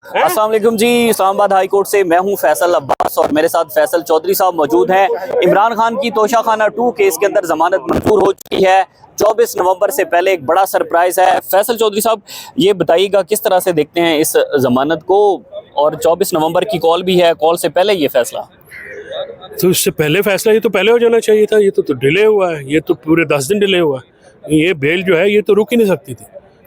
अस्सलाम वालेकुम जी। Islamabad high court से मैं हूं फैसल अब्बास और मेरे साथ फैसल चौधरी साहब मौजूद हैं। इमरान खान की तोशाखाना 2 केस के अंदर जमानत मंजूर हो चुकी है। 24 नवंबर से पहले एक बड़ा सरप्राइज है। फैसल चौधरी साहब, ये बताइएगा किस तरह से देखते हैं इस जमानत को, और 24 नवंबर की कॉल भी है, कॉल से पहले ये फैसला? तो इससे पहले फैसला ये तो पहले हो जाना चाहिए था। ये तो डिले हुआ है, ये तो पूरे 10 दिन डिले हुआ है। ये बेल जो है ये तो रुक ही नहीं सकती थी।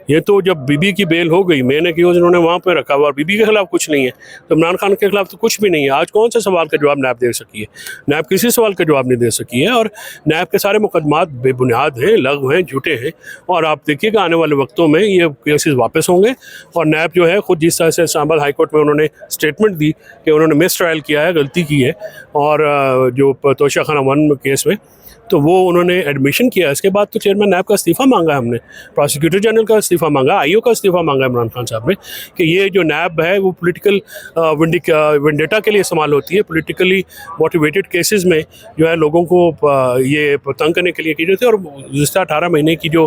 ये तो जब बीबी की बेल हो गई, मैंने की उन्होंने वहाँ पे रखा हुआ, और बीबी के खिलाफ कुछ नहीं है, तो इमरान खान के खिलाफ तो कुछ भी नहीं है। आज कौन सा सवाल का जवाब नैब दे सकी है? नैब किसी सवाल का जवाब नहीं दे सकी है, और नैब के सारे मुकदमात बेबुनियाद हैं, लघु हैं, झूठे हैं। और आप देखिएगा आने वाले वक्तों में ये केसेस वापस होंगे। और नैब जो है खुद जिस तरह से इस्लामाबाद हाई कोर्ट में उन्होंने स्टेटमेंट दी कि उन्होंने मिस ट्रायल किया है, गलती की है, और जो तोशाखाना 1 केस में तो वो उन्होंने एडमिशन किया। इसके बाद तो चेयरमैन नैब का इस्तीफ़ा मांगा है हमने, प्रोसिक्यूटर जनरल का इस्तीफ़ा मांगा, आईओ का इस्तीफ़ा मांगा इमरान खान साहब ने, कि ये जो नैब है वो पॉलिटिकल विंडेटा के लिए इस्तेमाल होती है। पॉलिटिकली मोटिवेटेड केसेस में जो है लोगों को ये तंग करने के लिए की जाती है। और गुज़िश्ता 18 महीने की जो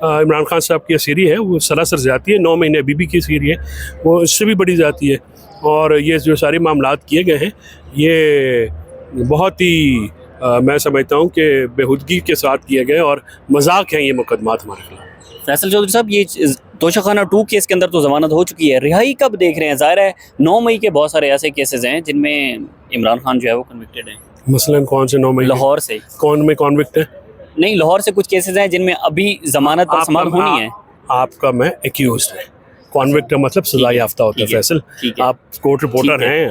इमरान खान साहब की सीरी है वो सरासर ज़्यादती है। 9 महीने बीबी की सीरी है, वो इससे भी बड़ी ज़्यादती है। और ये जो सारे मामलात किए गए हैं ये बहुत ही मैं समझता हूँ कि बेहूदगी के साथ किए गए और मजाक हैं ये मुकदमात हमारे खिलाफ। फैसल चौधरी साहब, ये तोशाखाना 2 केस के अंदर तो जमानत हो चुकी है, रिहाई कब देख रहे हैं? जाहिर है 9 मई के बहुत सारे ऐसे केसेस हैं जिनमें इमरान खान जो है वो कन्विक्टेड है। मसलन कौन से 9 मई? लाहौर से। कौन में कॉन्विक्ट है? नहीं, लाहौर से कुछ केसेस हैं जिनमें अभी जमानत पर समाप्त होनी है। आपका मैं एक्यूज्ड है, कॉन्विक्ट का मतलब सजा याफ्ता होता है। फैसल, आप कोर्ट रिपोर्टर हैं,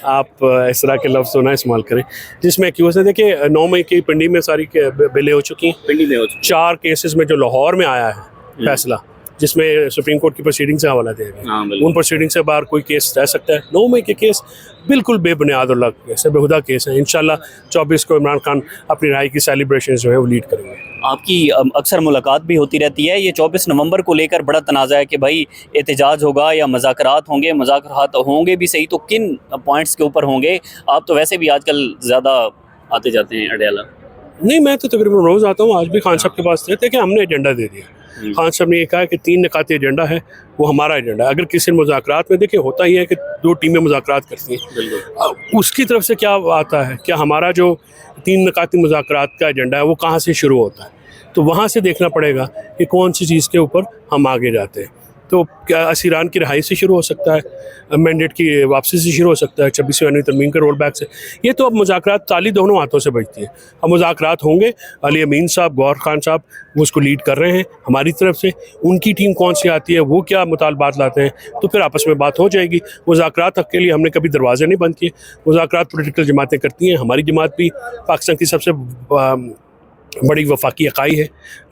आप इस तरह के लफ्ज़ ना इस्तेमाल करें जिसमें एक्यूज है। देखिए 9 मई की पिंडी में सारी बेलें हो चुकी हैं। पिंडी में हो चुकी 4 केसेस में जो लाहौर में आया है फैसला, जिसमें सुप्रीम कोर्ट की प्रोसीडिंग से हवाला दिया गया, उन प्रोसीडिंग से बाहर कोई केस रह सकता है। 9 मई के केस बिल्कुल बेबुनियाद और बेहुदा केस है। इंशाल्लाह 24 को इमरान खान अपनी राय की सेलिब्रेशन जो है वो लीड करेंगे। आपकी अक्सर मुलाकात भी होती रहती है। ये 24 नवंबर को लेकर बड़ा तनाज़ा है कि भाई एहतजाज होगा या मुज़ाकरात होंगे। मुज़ाकरात होंगे भी सही तो किन पॉइंट्स के ऊपर होंगे? आप तो वैसे भी आजकल ज़्यादा आते जाते हैं अडयाला। नहीं, मैं तो तकरीबन रोज़ आता हूँ। आज भी खान साहब के पास थे कि हमने एजेंडा दे दिया। खान साहब ने ये कहा कि 3 निकाती एजेंडा है, वो हमारा एजेंडा है। अगर किसी मुज़ाकरात में, देखिए होता ही है कि 2 टीमें मुज़ाकरात करती हैं, उसकी तरफ से क्या आता है, क्या हमारा जो 3 निकाती मुज़ाकरात का एजेंडा है वो कहाँ से शुरू होता है, तो वहाँ से देखना पड़ेगा कि कौन सी चीज़ के ऊपर हम आगे जाते हैं। तो क्या असीरान की रिहाई से शुरू हो सकता है, मैंडेट की वापसी से शुरू हो सकता है, 26वीं तरमीम के रोल बैक से। ये तो अब मुज़ाकरात ताली दोनों हाथों से बजती है। अब मुज़ाकरात होंगे, अली अमीन साहब, गौहर खान साहब वो उसको लीड कर रहे हैं हमारी तरफ से। उनकी टीम कौन सी आती है, वो क्या मुतालबात लाते हैं, तो फिर आपस में बात हो जाएगी। मुज़ाकरात के लिए हमने कभी दरवाजे नहीं बंद किए। मुज़ाकरात पॉलिटिकल जमातें करती हैं, हमारी जमात भी पाकिस्तान की सबसे बड़ी वफाकी इकाई है,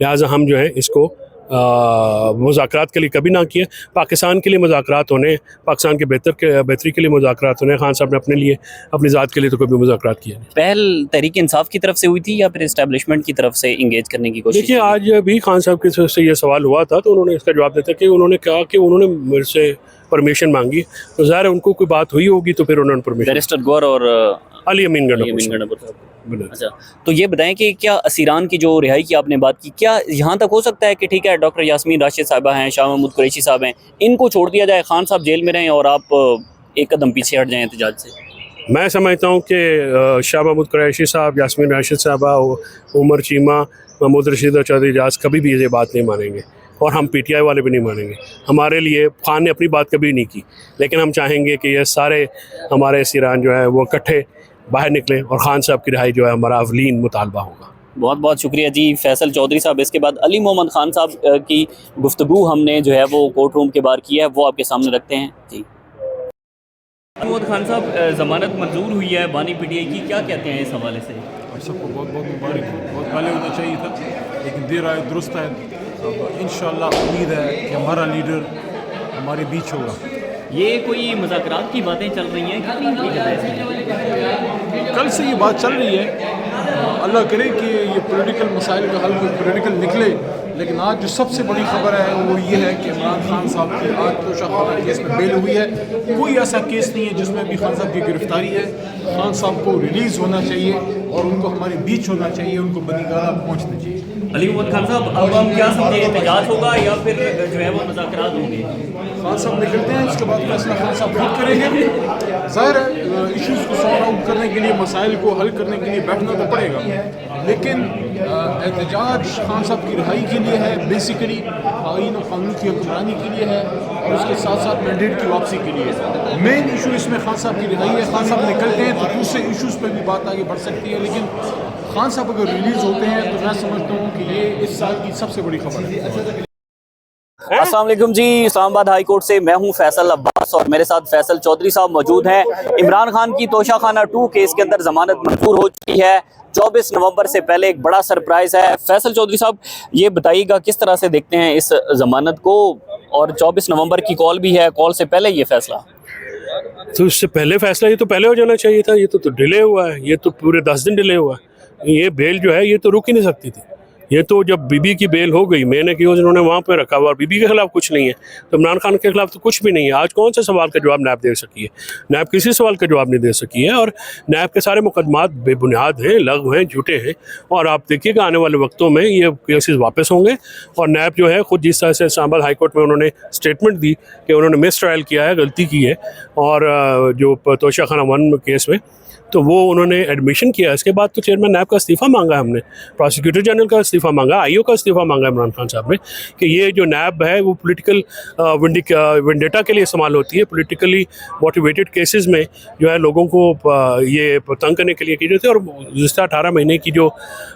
लिहाजा हम जो है इसको मुज़ाकरात के लिए कभी ना किए। पाकिस्तान के लिए मुज़ाकरात होने, पाकिस्तान के बेहतरी के लिए मुज़ाकरात होने। खान साहब ने अपने लिए, अपनी ज़ात के लिए तो कभी मुज़ाकरात किया नहीं। पहल तहरीक इंसाफ की तरफ से हुई थी या फिर इस्टेब्लिशमेंट की तरफ से इंगेज करने की कोशिश? देखिए आज भी खान साहब की तरफ से ये सवाल हुआ था तो उन्होंने इसका जवाब देता कि उन्होंने कहा कि उन्होंने मेरे से परमिशन मांगी, तो ज़ाहिर है उनको कोई बात हुई होगी तो फिर उन्होंने परमिशन। बैरिस्टर गौर और अली अमीन गणपुर। अच्छा, तो ये बताएं कि क्या असीरान की जो रिहाई की आपने बात की, क्या यहाँ तक हो सकता है कि ठीक है डॉक्टर यास्मीन राशिद साहिबा हैं, शाह महमूद कुरैशी साहब हैं, इनको छोड़ दिया जाए, खान साहब जेल में रहें और आप एक कदम पीछे हट जाएं एहतजाज से? मैं समझता हूँ कि शाह महमूद कुरैशी साहब, यास्मीन राशिद साहबा, उमर चीमा, महमूद रशीद और चौधरी इजाज़ कभी भी ये बात नहीं मानेंगे, और हम PTI वाले भी नहीं मानेंगे। हमारे लिए खान ने अपनी बात कभी नहीं की, लेकिन हम चाहेंगे कि ये सारे हमारे असीरान जो है वो इकट्ठे बाहर निकलें और खान साहब की रिहाई जो है हमारा अवलीन मुतालबा होगा। बहुत बहुत शुक्रिया जी फैसल चौधरी साहब। इसके बाद अली मोहम्मद खान साहब की गुफ्तगू हमने जो है वो कोर्ट रूम के बाहर की है, वो आपके सामने रखते हैं जी। मोहम्मद खान साहब, जमानत मंजूर हुई है बानी PTI की, क्या कहते हैं इस हवाले से? और सबको बहुत बहुत मुबारक है। बहुत पहले होना चाहिए था, लेकिन देर आए दुरुस्त है। अब इंशाल्लाह उम्मीद है कि हमारा लीडर हमारे बीच होगा। ये कोई मुज़ाकरात की बातें चल रही हैं, कितनी हकीकत है इसमें? कल से ये बात चल रही है, अल्लाह करे कि ये पॉलिटिकल मसाइल का हल कोई पॉलिटिकल निकले, लेकिन आज जो सबसे बड़ी खबर है वो ये है कि इमरान खान साहब की आज तोशा खाना केस में बेल हुई है। कोई ऐसा केस नहीं है जिसमें भी खान साहब की गिरफ्तारी है। खान साहब को रिलीज़ होना चाहिए और उनको हमारे बीच होना चाहिए, उनको बनीगाला पहुँचना चाहिए। अली मोहम्मद खान साहब, अब हम क्या समझे, एहतजाज होगा या फिर जो है वो मुज़ाकरात होंगे? खान साहब निकलते हैं, इसके बाद फैसला खान साहब खुद करेंगे। ज़ाहिर है इश्यूज़ को सॉल्व आउट करने के लिए, मसाइल को हल करने के लिए बैठना तो पड़ेगा, लेकिन एहतजाज खान साहब की रिहाई के लिए है, बेसिकली आईन और कानून की हुक्मरानी के लिए है और उसके साथ साथ मैंडेट की वापसी के लिए है। मेन इशू इसमें खान साहब की रिहाई है। खान साहब निकलते हैं तो दूसरे इशूज़ पर भी बात आगे बढ़ सकती है, लेकिन खान साहब अगर रिलीज़ होते हैं तो मैं समझता हूँ कि ये इस साल की सबसे बड़ी खबर है। अस्सलाम वालेकुम जी, इस्लामाबाद हाई कोर्ट से मैं हूं फैसल अब्बास और मेरे साथ फैसल चौधरी साहब मौजूद हैं। इमरान खान की तोशा खाना 2 केस के अंदर जमानत मंजूर हो चुकी है। 24 नवंबर से पहले एक बड़ा सरप्राइज है। फैसल चौधरी साहब, ये बताइएगा किस तरह से देखते हैं इस जमानत को, और 24 नवंबर की कॉल भी है, कॉल से पहले ये फैसला? तो इससे पहले फैसला ये तो पहले हो जाना चाहिए था। ये तो डिले हुआ है, ये तो पूरे 10 दिन डिले हुआ है। ये बेल जो है ये तो रुक ही नहीं सकती थी। ये तो जब बीबी की बेल हो गई, मैंने की उन्होंने वहाँ पे रखा हुआ और बीबी के खिलाफ कुछ नहीं है, तो इमरान खान के खिलाफ तो कुछ भी नहीं है। आज कौन सा सवाल का जवाब नैब दे सकी है? नैब किसी सवाल का जवाब नहीं दे सकी है और नैब के सारे मुकदमात बेबुनियाद हैं, लघु हैं, झूठे हैं। और आप देखिएगा आने वाले वक्तों में ये केसेस वापस होंगे और नैब जो है खुद जिस तरह से इस्लामाबाद हाई कोर्ट में उन्होंने स्टेटमेंट दी कि उन्होंने मिस ट्रायल किया है, गलती की है, और जो तोशा खाना 1 केस में तो वो उन्होंने एडमिशन किया। इसके बाद तो चेयरमैन नैब का इस्तीफ़ा मांगा, हमने प्रोसिक्यूटर जनरल का इस्तीफ़ा मांगा, आईओ का इस्तीफ़ा मांगा इमरान खान साहब ने कि ये जो नैब है वो पॉलिटिकल वेंडेटा के लिए इस्तेमाल होती है। पॉलिटिकली मोटिवेटेड केसेस में जो है लोगों को ये तंग करने के लिए की जाती है। और गुज़िश्ता 18 महीने की जो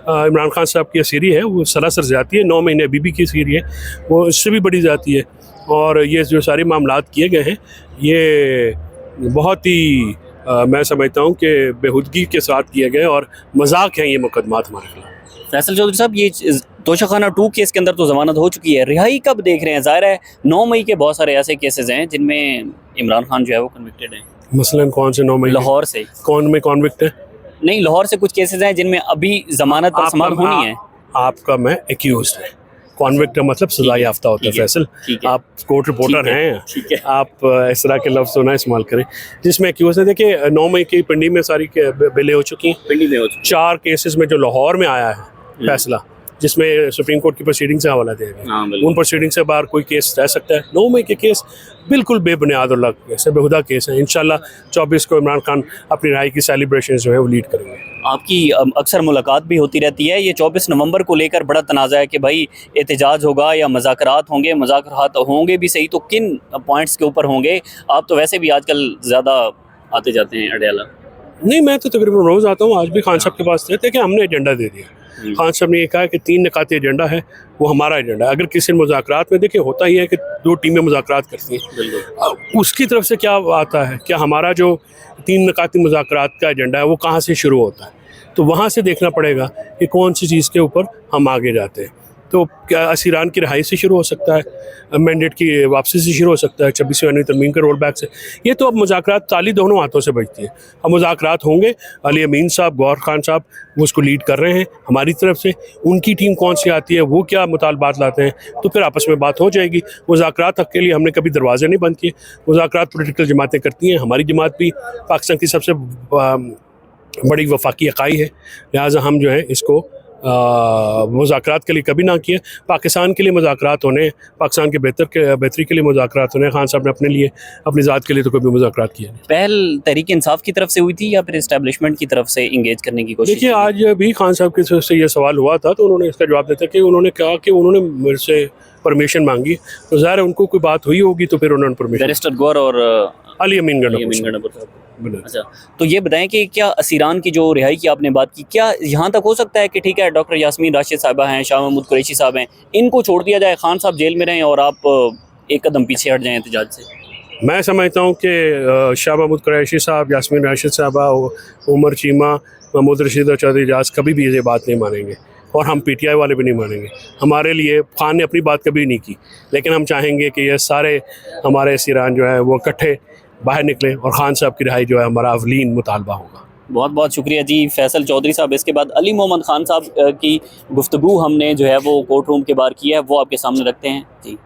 इमरान खान साहब की सीरी है वो सरासर ज़्यादती है। 9 महीने बीबी की सीरी है, वो इससे भी बड़ी ज़्यादती है। और ये जो सारे मामलात किए गए हैं ये बहुत ही मैं समझता हूँ कि बेहूदगी के साथ किए गए और मजाक हैं ये मुकदमात हमारे खिलाफ। फैसल चौधरी साहब, ये तोशा खाना 2 केस के अंदर तो जमानत हो चुकी है, रिहाई कब देख रहे हैं? ज़ाहिर है 9 मई के बहुत सारे ऐसे केसेस हैं जिनमें इमरान खान जो है वो कन्विक्टेड है। मसलन कौन से 9 मई? लाहौर से। कौन में कॉन्विक्ट है? नहीं, लाहौर से कुछ केसेस हैं जिनमें अभी जमानत पर समाप्त होनी है। आपका मैं एक्यूज्ड है, कॉन्विक्ट का मतलब सजा याफ्ता होता है। फैसल, आप कोर्ट रिपोर्टर हैं, आप इस तरह के लफ्ज़ ना इस्तेमाल करें। जिसमें एक्यूज है, देखिए 9 मई की पिंडी में सारी बेलें हो चुकी हैं। पिंडी में हो चुकी 4 केसेस में जो लाहौर में आया है फैसला, जिसमें सुप्रीम कोर्ट की प्रोसीडिंग से हवाला दिया गया, उन प्रोसीडिंग से बाहर कोई केस रह सकता है। 9 मई के केस बिल्कुल बेबुनियाद और बेहुदा केस है। इंशाल्लाह 24 को इमरान खान अपनी रिहाई की सेलिब्रेशन जो है वो लीड करेंगे। आपकी अक्सर मुलाकात भी होती रहती है, ये 24 नवंबर को लेकर बड़ा तनाज़ा है कि भाई एहतजाज होगा या मुज़ाकरात होंगे? मुज़ाकरात होंगे भी सही तो किन पॉइंट्स के ऊपर होंगे? आप तो वैसे भी आजकल ज़्यादा आते जाते हैं अडयाला। नहीं, मैं तो तकरीबन रोज़ आता हूँ। आज भी खान साहब के पास थे कि हमने एजेंडा दे दिया। खान साहब ने ये कहा कि 3 निकाती एजेंडा है, वो हमारा एजेंडा है। अगर किसी मुज़ाकरात में, देखिए होता ही है कि 2 टीमें मुज़ाकरात करती हैं, उसकी तरफ से क्या आता है, क्या हमारा जो 3 निकाती मुज़ाकरात का एजेंडा है वो कहाँ से शुरू होता है, तो वहाँ से देखना पड़ेगा कि कौन सी चीज़ के ऊपर हम आगे जाते हैं। तो क्या असीरान की रिहाई से शुरू हो सकता है, मैंडेट की वापसी से शुरू हो सकता है, 26वीं तरमीम के रोल बैक से। ये तो अब मुज़ाकरात ताली दोनों हाथों से बजती है। अब मुज़ाकरात होंगे, अली अमीन साहब, गौहर खान साहब वो उसको लीड कर रहे हैं हमारी तरफ से। उनकी टीम कौन सी आती है, वो क्या मुतालबात लाते हैं, तो फिर आपस में बात हो जाएगी। मुज़ाकरात के लिए हमने कभी दरवाजे नहीं बंद किए। मुज़ाकरात पॉलिटिकल जमातें करती हैं, हमारी जमात भी पाकिस्तान की सबसे बड़ी वफाकी इकाई है, लिहाजा हम जो है इसको मुज़ाकरात के लिए कभी ना किए। पाकिस्तान के लिए मुज़ाकरात होने, पाकिस्तान के बेहतरी के लिए मुज़ाकरात होने। खान साहब ने अपने लिए, अपनी ज़ात के लिए तो कभी मुज़ाकरात किया नहीं। पहल तहरीक इंसाफ की तरफ से हुई थी या फिर इस्टेब्लिशमेंट की तरफ से इंगेज करने की कोशिश? देखिए, आज भी खान साहब की तरफ से ये सवाल हुआ था तो उन्होंने इसका जवाब देता कि उन्होंने कहा कि उन्होंने मेरे से परमिशन मांगी, तो ज़ाहिर है उनको कोई बात हुई होगी तो फिर उन्होंने परमिशन। बैरिस्टर गौर और अली अमीन अच्छा, तो ये बताएं कि क्या असीरान की जो रिहाई की आपने बात की, क्या यहाँ तक हो सकता है कि ठीक है डॉक्टर यास्मीन राशिद साहिबा हैं, शाह महमूद कुरैशी साहब हैं, इनको छोड़ दिया जाए, खान साहब जेल में रहें और आप एक कदम पीछे हट जाएं एहतजाज से? मैं समझता हूँ कि शाह महमूद कुरैशी साहब, यास्मीन राशिद साहबा, उमर चीमा, महमूद रशीद और चौधरी इजाज़ कभी भी ये बात नहीं मानेंगे और हम PTI वाले भी नहीं मानेंगे। हमारे लिए खान ने अपनी बात कभी नहीं की, लेकिन हम चाहेंगे कि ये सारे हमारे असीरान जो है वो इकट्ठे बाहर निकलें और खान साहब की रिहाई जो है हमारा अवलीन मुतालबा होगा। बहुत बहुत शुक्रिया जी फैसल चौधरी साहब। इसके बाद अली मोहम्मद खान साहब की गुफ्तगू हमने जो है वो कोर्ट रूम के बाहर की है, वो आपके सामने रखते हैं जी।